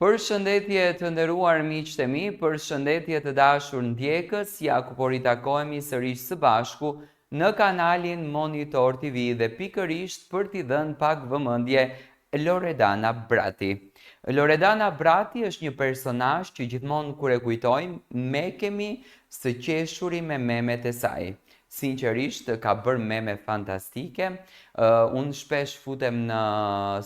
Përshëndetje të nderuar miqtë e mi, përshëndetje të dashur ndjekës, ja ku po ritakohemi sërish së bashku në kanalin Monitor TV dhe pikërisht për t'i dhënë pak vëmendje Loredana Brati. Loredana Brati është një personazh që gjithmonë kur e kujtojmë mekemi së qeshuri me memet e saj. Sinqerisht ka bërë meme fantastike, unë shpesh futem në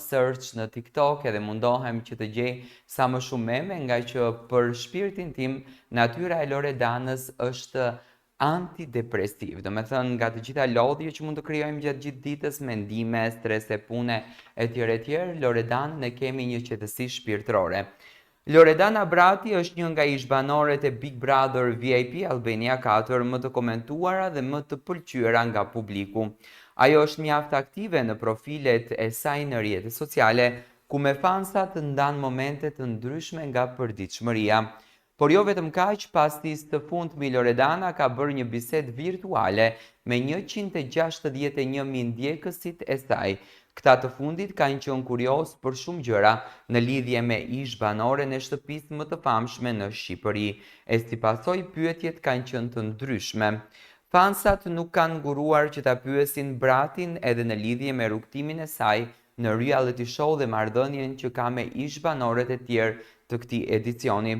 search në TikTok edhe mundohem që të gjej sa më shumë meme, nga që për shpirtin tim natyra e Loredanës është antidepresiv. Do me thënë nga të gjitha lodhje që mund të krijojmë gjatë gjithë ditës, mendime, strese, pune, etj. Loredanën e kemi një qetësi shpirtërore. Loredana Brati është një nga ish-banorët e Big Brother VIP Albania 4 më të komentuara dhe më të pëlqyera nga publiku. Ajo është mjaft aktive në profilet e saj në rrjetet sociale, ku me fansat të ndan momente të ndryshme nga përditshmëria. Por jo vetëm kaq, pastis të fundmi Loredana ka bërë një bisedë virtuale me 161.000 ndjekësit e saj. Këta të fundit kanë qenë kurioz për shumë gjëra në lidhje me ish-banoren e shtëpisë më të famshme në Shqipëri, e si pasoj pyetjet kanë qenë të ndryshme. Fansat nuk kanë nguruar që ta pyesin Bratin edhe në lidhje me rrugtimin e saj në reality show dhe marrëdhënien që ka me ish-banorët e tjerë të këtij edicioni.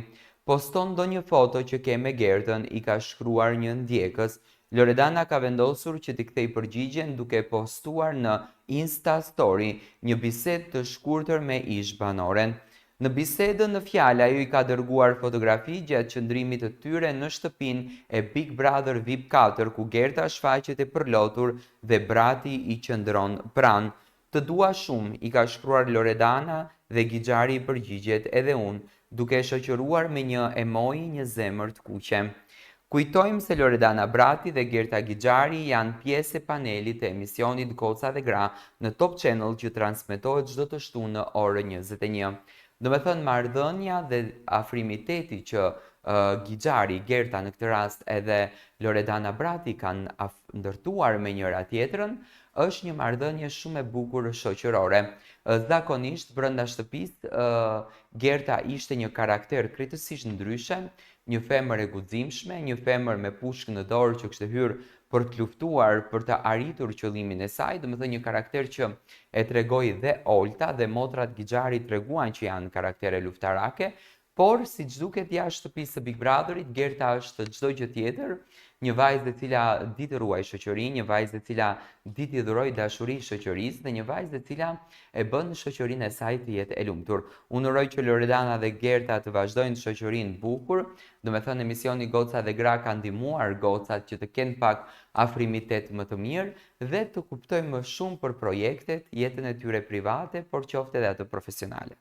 Poston ndonjë foto që ke me Gertën, i ka shkruar një ndjekës. Loredana ka vendosur që t'i kthej përgjigjen duke postuar në Insta Story një bisedë të shkurtër me ish-banoren. Në bisedën në fjalë ajo i ka dërguar fotografi gjatë qëndrimit të tyre në shtëpinë e Big Brother VIP 4, ku Gerta shfaqet e përlotur dhe Brati i qëndron pranë. Të dua shumë, i ka shkruar Loredana dhe Gixhari i përgjigjet edhe unë, duke shoqëruar me një emoji një zemër të kuqe. Kujtojmë se Loredana Brati dhe Gerta Gixhari janë pjesë e panelit të emisionit Goca dhe Gra në Top Channel që transmetohet çdo të shtunë në orën 21. Do me thënë marrëdhënia dhe afrimiteti që Gixhari, Gerta në këtë rast edhe Loredana Brati kanë ndërtuar me njëra tjetrën, është një marrëdhënie shumë e bukur shoqërore. Zakonisht brenda shtëpisë Gerta ishte një karakter krejtësisht ndryshe, një femër e guximshme, një femër me pushkë në dorë që kishte hyrë për të luftuar, për të arritur qëllimin e saj, do me thënë një karakter që e tregoi dhe Olta dhe motrat Gixhari treguan që janë karaktere luftarake, por siç duket jashtë shtëpisë së Big Brotherit, Gerta është çdo gjë tjetër, një vajzë e cila di të ruaj shoqërinë, një vajzë e cila di t'i dhuroj dashuri shoqërisë dhe një vajzë e cila e bën shoqërinë e saj të jetë e lumtur. Unë uroj që Loredana dhe Gerta të vazhdojnë shoqërinë bukur, do me thënë emisioni Goca dhe Gra ka ndihmuar gocat që të kenë pak afrimitet më të mirë dhe të kuptojnë më shumë për projektet, jetën e tyre private, por qoftë edhe atë profesionale.